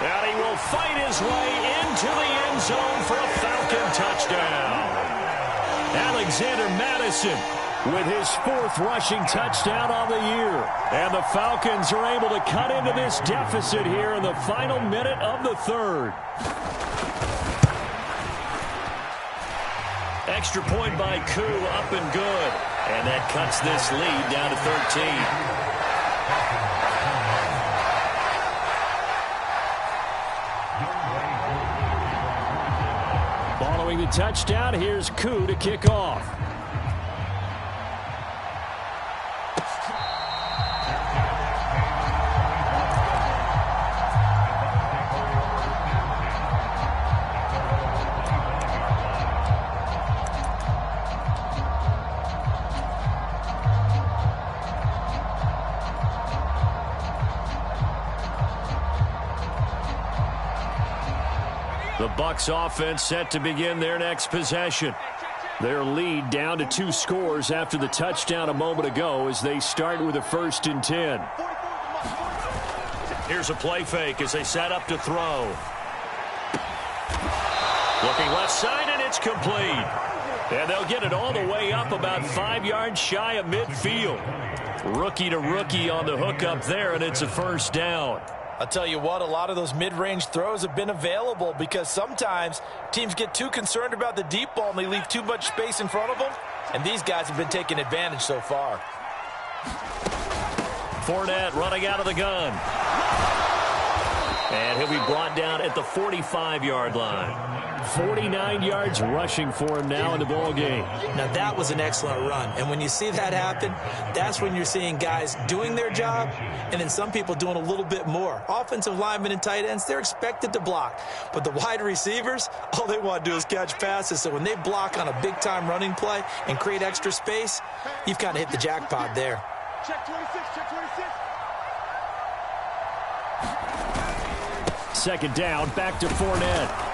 And he will fight his way into the end zone for a Falcon touchdown. Alexander Madison with his 4th rushing touchdown on the year. And the Falcons are able to cut into this deficit here in the final minute of the 3rd. Extra point by Koo, up and good. And that cuts this lead down to 13. Following the touchdown, here's Koo to kick off. The Bucs offense set to begin their next possession. Their lead down to 2 scores after the touchdown a moment ago as they start with a 1st and 10. Here's a play fake as they set up to throw. Looking left side, and it's complete. And they'll get it all the way up about 5 yards shy of midfield. Rookie to rookie on the hook up there, and it's a 1st down. I'll tell you what, a lot of those mid-range throws have been available because sometimes teams get too concerned about the deep ball and they leave too much space in front of them, and these guys have been taking advantage so far. Fournette running out of the gun. And he'll be brought down at the 45-yard line. 49 yards rushing for him now in the ball game. Now that was an excellent run, and when you see that happen, that's when you're seeing guys doing their job and then some people doing a little bit more. Offensive linemen and tight ends, they're expected to block, but the wide receivers, all they want to do is catch passes. So when they block on a big-time running play and create extra space, you've kind of hit the jackpot there. Check 26, check 26. 2nd down, back to Fournette.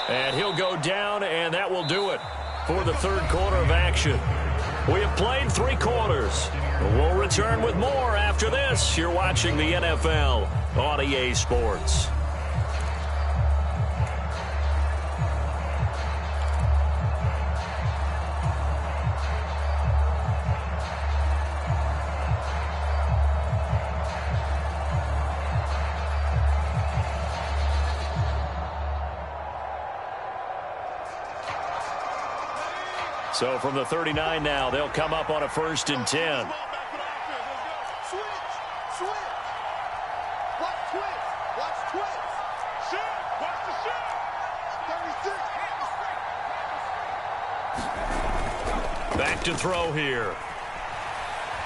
And he'll go down, and that will do it for the 3rd quarter of action. We have played 3 quarters. We'll return with more after this. You're watching the NFL on EA Sports. So from the 39 now, they'll come up on a 1st and 10. Switch, switch. Watch twist, watch twist. Shot, watch the shot. 36. Back to throw here.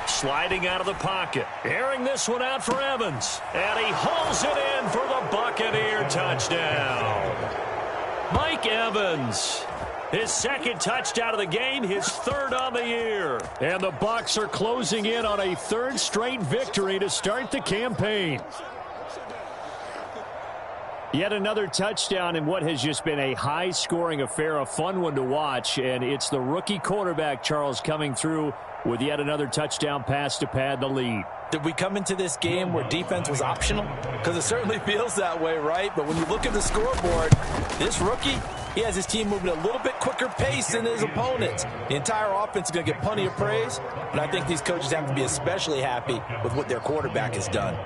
Sliding out of the pocket. Airing this one out for Evans. And he hauls it in for the Buccaneer touchdown. Mike Evans. His 2nd touchdown of the game, his 3rd on the year. And the Bucs are closing in on a 3rd straight victory to start the campaign. Yet another touchdown in what has just been a high-scoring affair, a fun one to watch. And it's the rookie quarterback, Charles, coming through with yet another touchdown pass to pad the lead. Did we come into this game where defense was optional? Because it certainly feels that way, right? But when you look at the scoreboard, this rookie, he has his team moving at a little bit quicker pace than his opponents. The entire offense is going to get plenty of praise, but I think these coaches have to be especially happy with what their quarterback has done.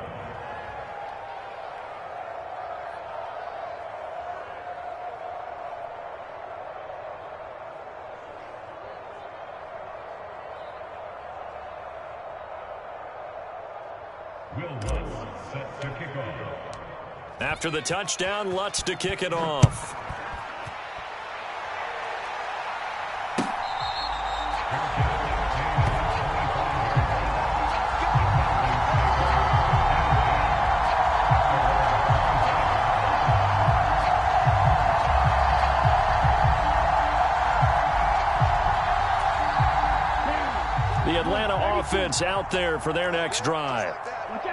After the touchdown, Lutz to kick it off. offense out there for their next drive.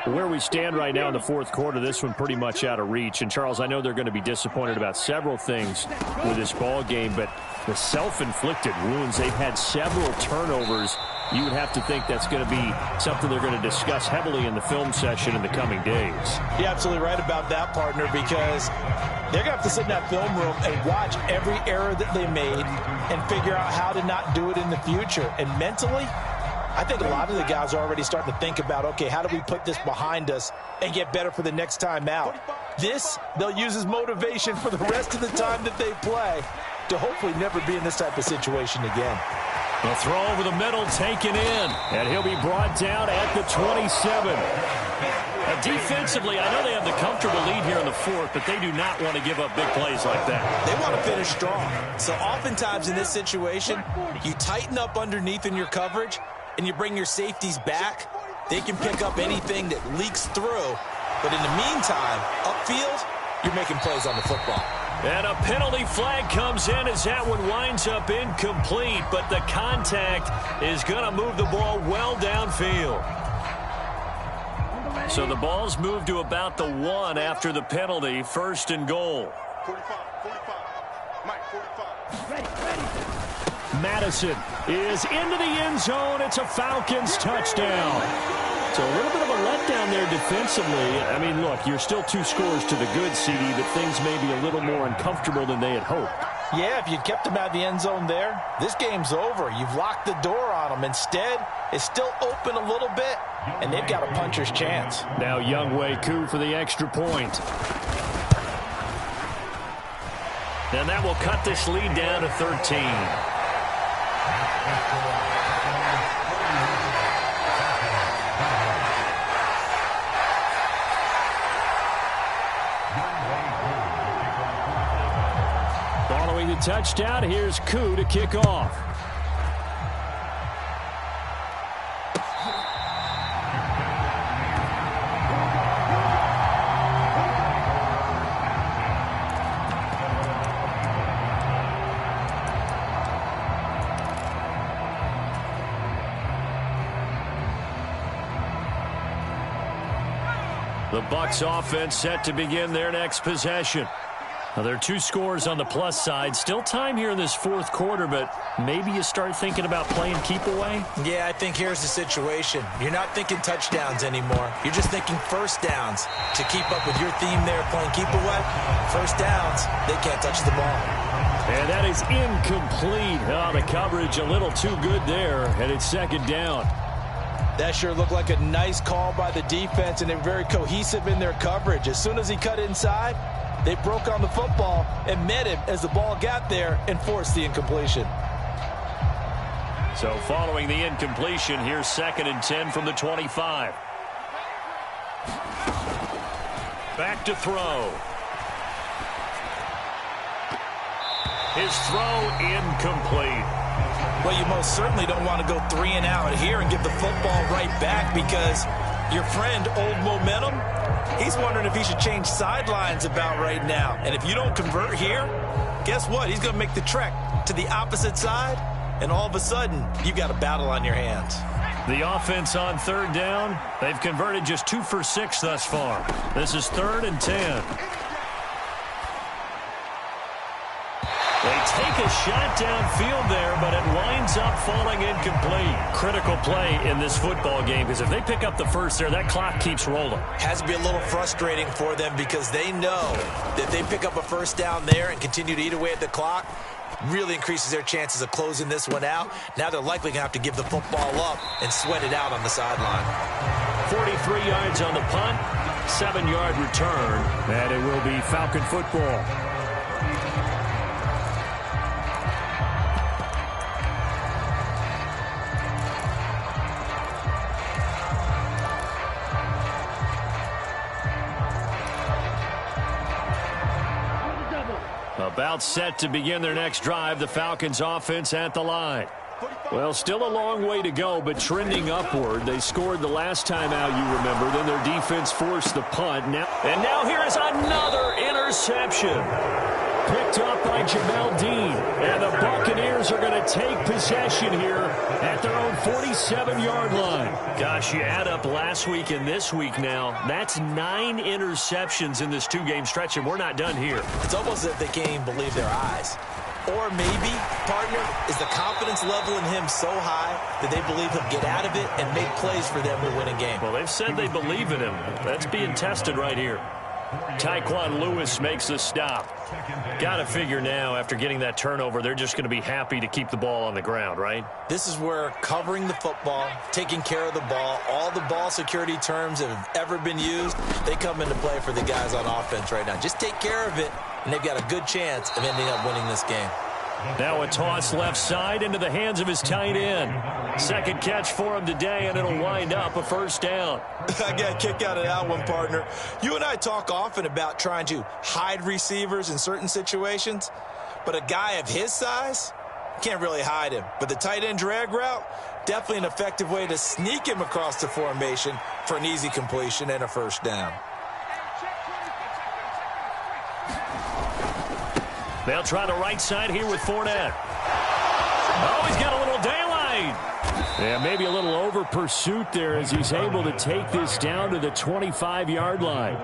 Where we stand right now in the fourth quarter, this one pretty much out of reach. And, Charles, I know they're going to be disappointed about several things with this ball game, but the self-inflicted wounds, they've had several turnovers. You would have to think that's going to be something they're going to discuss heavily in the film session in the coming days. You're absolutely right about that, partner, because they're going to have to sit in that film room and watch every error that they made and figure out how to not do it in the future. And mentally, I think a lot of the guys are already starting to think about, okay, how do we put this behind us and get better for the next time out? This, they'll use as motivation for the rest of the time that they play to hopefully never be in this type of situation again. The throw over the middle taken in, and he'll be brought down at the 27. Defensively, I know they have the comfortable lead here in the fourth, but they do not want to give up big plays like that. They want to finish strong. So oftentimes in this situation, you tighten up underneath in your coverage, and you bring your safeties back. They can pick up anything that leaks through. But in the meantime, upfield, you're making plays on the football. And a penalty flag comes in as that one winds up incomplete, but the contact is going to move the ball well downfield. So the ball's moved to about the 1 after the penalty, 1st and goal. 45. Mike, 45. Madison is into the end zone. It's a Falcons touchdown. So a little bit of a letdown there defensively. I mean, look, you're still 2 scores to the good, CD, but things may be a little more uncomfortable than they had hoped. Yeah, if you kept them out of the end zone there, this game's over. You've locked the door on them. Instead, it's still open a little bit, and they've got a puncher's chance. Now Younghoe Koo for the extra point. And that will cut this lead down to 13. Following the touchdown, here's Koo to kick off. The Bucs offense set to begin their next possession. Now, there are 2 scores on the plus side. Still time here in this fourth quarter, but maybe you start thinking about playing keep away? Yeah, I think here's the situation. You're not thinking touchdowns anymore. You're just thinking first downs. To keep up with your theme there, playing keep away, first downs, they can't touch the ball. And that is incomplete. Oh, the coverage a little too good there, and it's 2nd down. That sure looked like a nice call by the defense, and they're very cohesive in their coverage. As soon as he cut inside, they broke on the football and met him as the ball got there and forced the incompletion. So following the incompletion, here's 2nd and 10 from the 25. Back to throw. His throw incomplete. Well, you most certainly don't want to go 3 and out here and give the football right back, because your friend, Old Momentum, he's wondering if he should change sidelines about right now. And if you don't convert here, guess what? He's going to make the trek to the opposite side, and all of a sudden, you've got a battle on your hands. The offense on 3rd down, they've converted just 2 for 6 thus far. This is 3rd and 10. They take a shot downfield there, but it winds up falling incomplete. Critical play in this football game, because if they pick up the first there, that clock keeps rolling. Has to be a little frustrating for them, because they know that they pick up a first down there and continue to eat away at the clock, really increases their chances of closing this one out. Now they're likely going to have to give the football up and sweat it out on the sideline. 43 yards on the punt, 7-yard return, and it will be Falcon football. About set to begin their next drive, the Falcons offense at the line. Well, still a long way to go, but trending upward. They scored the last time out, you remember. Then their defense forced the punt. Now here is another interception. picked up by Jamel Dean. And the Buccaneers are going to take possession here at their own 47-yard line. Gosh, you add up last week and this week now. That's 9 interceptions in this 2-game stretch, and we're not done here. It's almost as if they can't even believe their eyes. Or maybe, partner, is the confidence level in him so high that they believe he'll get out of it and make plays for them to win a game. Well, they've said they believe in him. That's being tested right here. Tyquan Lewis makes the stop. Got to figure now, after getting that turnover, they're just going to be happy to keep the ball on the ground, right? This is where covering the football, taking care of the ball, all the ball security terms that have ever been used, they come into play for the guys on offense right now. Just take care of it, and they've got a good chance of ending up winning this game. Now a toss left side into the hands of his tight end. Second catch for him today, and it'll wind up a first down. I got a kick out of that one, partner. You and I talk often about trying to hide receivers in certain situations, but a guy of his size can't really hide him. But the tight end drag route, definitely an effective way to sneak him across the formation for an easy completion and a first down. They'll try the right side here with Fournette. Oh, he's got a little daylight. Yeah, maybe a little over pursuit there as he's able to take this down to the 25-yard line.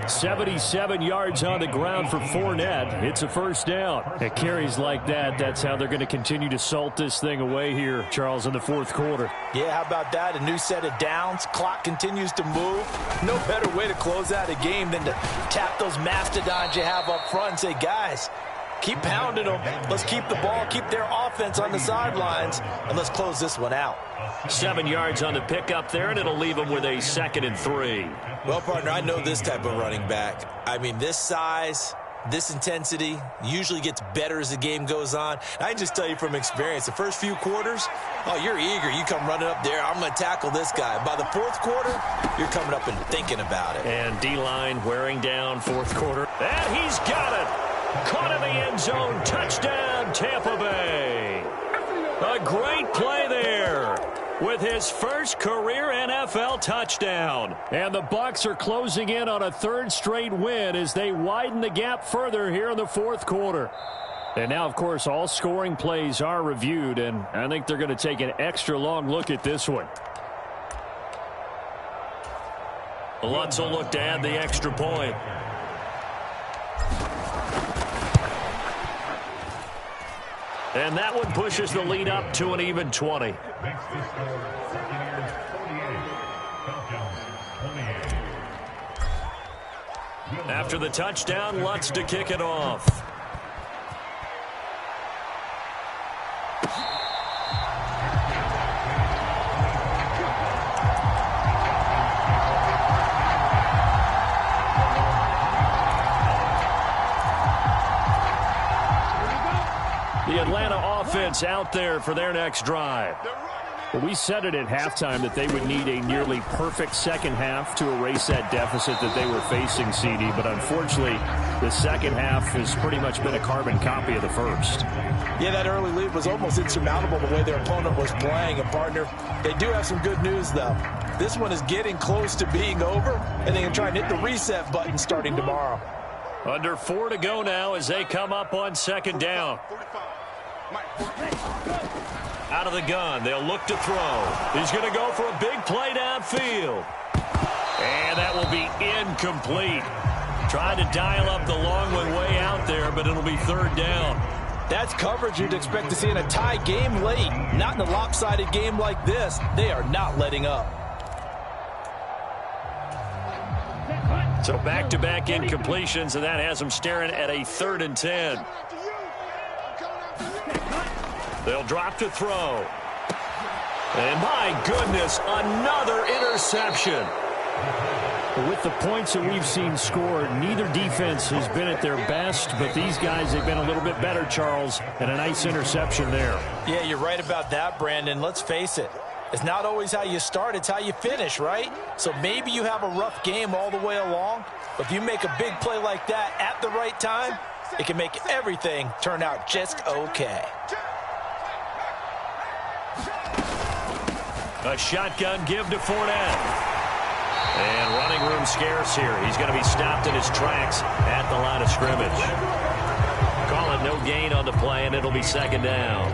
77 yards on the ground for Fournette. It's a first down. At carries like that, that's how they're going to continue to salt this thing away here, Charles, in the fourth quarter. Yeah, how about that? A new set of downs. Clock continues to move. No better way to close out a game than to tap those mastodons you have up front and say, guys, keep pounding them. Let's keep the ball, keep their offense on the sidelines, and let's close this one out. 7 yards on the pickup there, and it'll leave them with a 2nd and 3. Well, partner, I know this type of running back. I mean, this size, this intensity usually gets better as the game goes on. I can just tell you from experience, the first few quarters, oh, you're eager. You come running up there, I'm going to tackle this guy. By the fourth quarter, you're coming up and thinking about it. And D-line wearing down fourth quarter. And he's got it. Caught in the end zone. Touchdown, Tampa Bay. A great play there with his first career NFL touchdown. And the Bucs are closing in on a 3rd straight win as they widen the gap further here in the fourth quarter. And now, of course, all scoring plays are reviewed, and I think they're going to take an extra long look at this one. Lutz will look to add the extra point. And that one pushes the lead up to an even 20. After the touchdown, Lutz to kick it off. The Atlanta offense out there for their next drive. Well, we said it at halftime that they would need a nearly perfect second half to erase that deficit that they were facing, CD. But unfortunately, the second half has pretty much been a carbon copy of the first. Yeah, that early lead was almost insurmountable the way their opponent was playing. And, partner, they do have some good news, though. This one is getting close to being over, and they can try and hit the reset button starting tomorrow. Under 4 to go now as they come up on 2nd down. Out of the gun, they'll look to throw. He's going to go for a big play downfield. And that will be incomplete. Trying to dial up the long one way out there, but it'll be 3rd down. That's coverage you'd expect to see in a tie game late. Not in a lopsided game like this. They are not letting up. So back-to-back incompletions, and that has them staring at a 3rd and 10. They'll drop to throw. And my goodness, another interception. With the points that we've seen scored, neither defense has been at their best, but these guys have been a little bit better, Charles, and a nice interception there. Yeah, you're right about that, Brandon. Let's face it. It's not always how you start, it's how you finish, right? So maybe you have a rough game all the way along, but if you make a big play like that at the right time, it can make everything turn out just okay. A shotgun give to Fournette. And running room scarce here. He's going to be stopped in his tracks at the line of scrimmage. call it no gain on the play, and it'll be second down.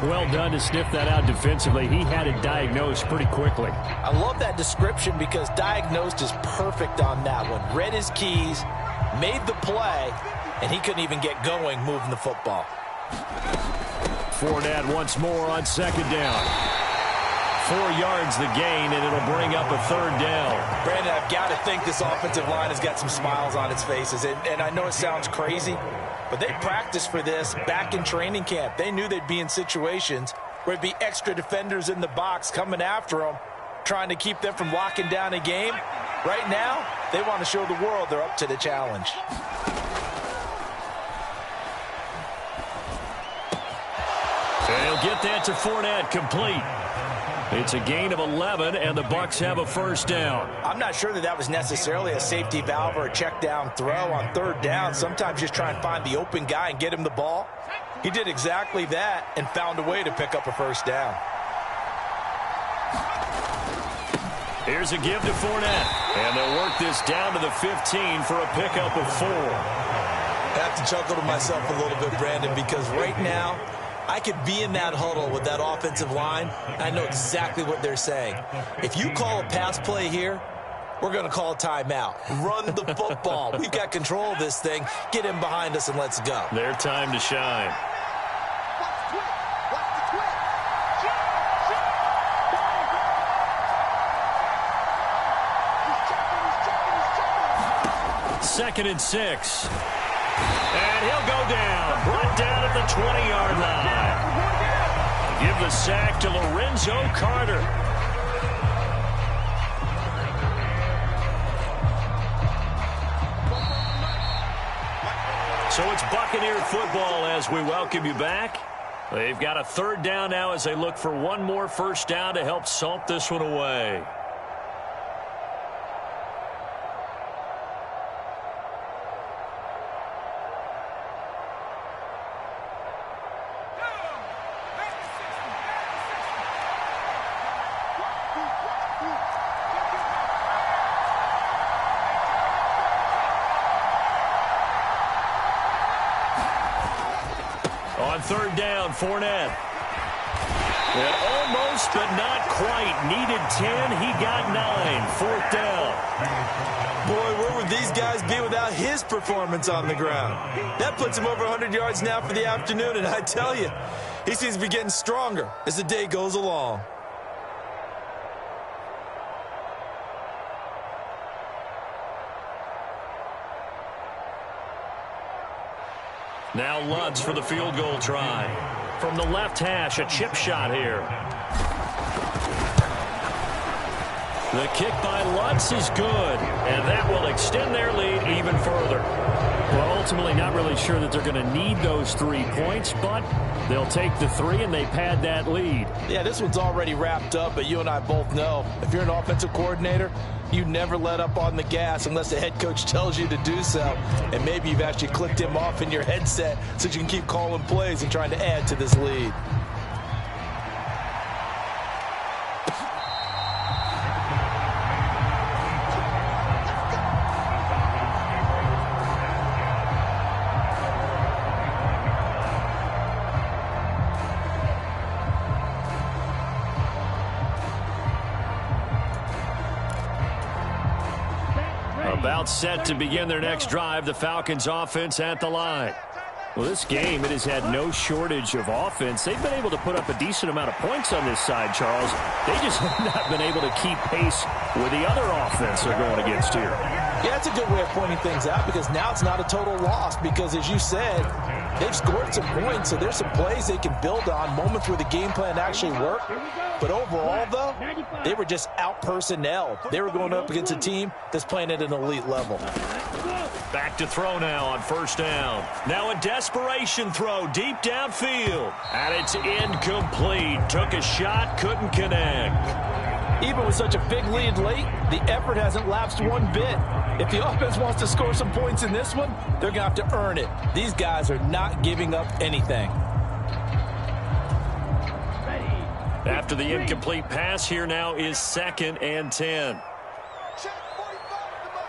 Well done to sniff that out defensively. He had it diagnosed pretty quickly. I love that description because diagnosed is perfect on that one. Read his keys, made the play, and he couldn't even get going moving the football. Fournette once more on second down. 4 yards the gain, and it'll bring up a third down. Brandon, I've got to think this offensive line has got some smiles on its faces. And I know it sounds crazy, but they practiced for this back in training camp. They knew they'd be in situations where it'd be extra defenders in the box coming after them, trying to keep them from locking down a game. Right now, they want to show the world they're up to the challenge. And he'll get that to Fournette, complete. It's a gain of 11, and the Bucs have a first down. I'm not sure that was necessarily a safety valve or a check down throw on third down. Sometimes just try and find the open guy and get him the ball. He did exactly that and found a way to pick up a first down. Here's a give to Fournette, and they'll work this down to the 15 for a pickup of 4. I have to chuckle to myself a little bit, Brandon, because right now I could be in that huddle with that offensive line. I know exactly what they're saying. If you call a pass play here, we're going to call a timeout. Run the football. We've got control of this thing. Get him behind us and let's go. Their time to shine. Second and 6. And he'll go down. Brought down at the 20-yard line. Give the sack to Lorenzo Carter. So it's Buccaneer football as we welcome you back. They've got a third down now as they look for one more first down to help salt this one away. On third down, Fournette. And almost, but not quite. Needed 10. He got 9. Fourth down. Boy, where would these guys be without his performance on the ground? That puts him over 100 yards now for the afternoon, and I tell you, he seems to be getting stronger as the day goes along. Now Lutz for the field goal try. From the left hash, a chip shot here. The kick by Lutz is good, and that will extend their lead even further. Well, ultimately not really sure that they're going to need those 3 points, but they'll take the 3 and they pad that lead. Yeah, this one's already wrapped up, but you and I both know if you're an offensive coordinator, you never let up on the gas unless the head coach tells you to do so. And maybe you've actually clicked him off in your headset so you can keep calling plays and trying to add to this lead. About set to begin their next drive, the Falcons offense at the line. Well, this game, it has had no shortage of offense. They've been able to put up a decent amount of points on this side, Charles. They just have not been able to keep pace with the other offense they're going against here. Yeah, that's a good way of pointing things out because now it's not a total loss because, as you said, they've scored some points, so there's some plays they can build on, moments where the game plan actually worked. But overall, though, they were just out-personnelled. They were going up against a team that's playing at an elite level. Back to throw now on first down. Now a desperation throw deep downfield. And it's incomplete. Took a shot, couldn't connect. Even with such a big lead late, the effort hasn't lapsed one bit. If the offense wants to score some points in this one, they're going to have to earn it. These guys are not giving up anything. After the incomplete pass, here now is 2nd and 10. Check 45 at the mic.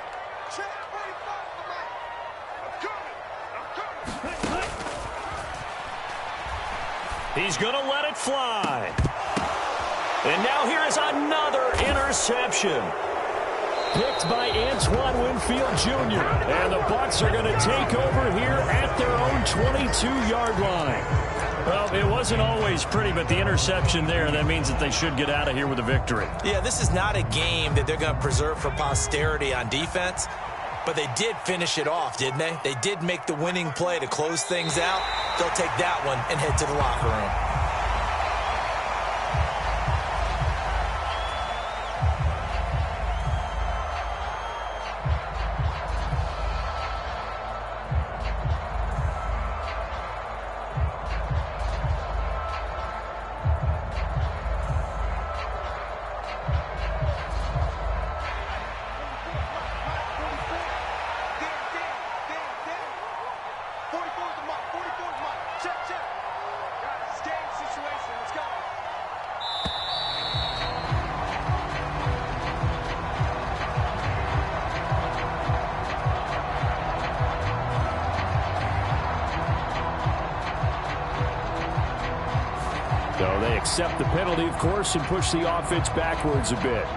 Check 45 at the mic. I'm coming. I'm coming. He's going to let it fly. And now here is another interception. Picked by Antoine Winfield Jr. And the Bucs are going to take over here at their own 22-yard line. Well, it wasn't always pretty, but the interception there, that means that they should get out of here with a victory. Yeah, this is not a game that they're going to preserve for posterity on defense, but they did finish it off, didn't they? They did make the winning play to close things out. They'll take that one and head to the locker room. So they accept the penalty, of course, and push the offense backwards a bit.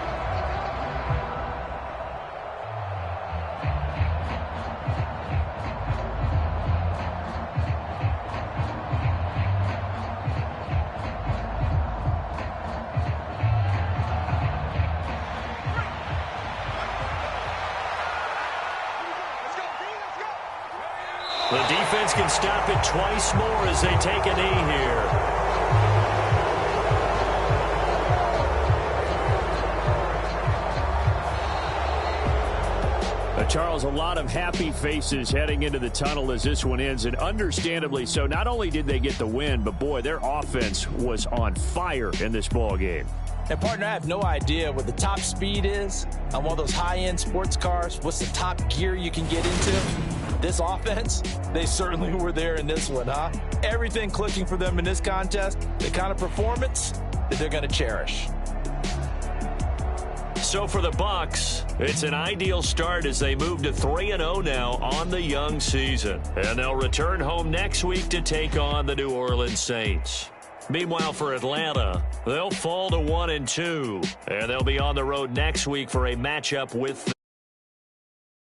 The defense can stop it twice more as they take a knee here. Charles, a lot of happy faces heading into the tunnel as this one ends, and understandably so. Not only did they get the win, but, boy, their offense was on fire in this ball game. And, partner, I have no idea what the top speed is on one of those high-end sports cars. What's the top gear you can get into? This offense, they certainly were there in this one, huh? Everything clicking for them in this contest, the kind of performance that they're going to cherish. So for the Bucs, it's an ideal start as they move to 3-0 now on the young season. And they'll return home next week to take on the New Orleans Saints. Meanwhile, for Atlanta, they'll fall to 1-2, and they'll be on the road next week for a matchup with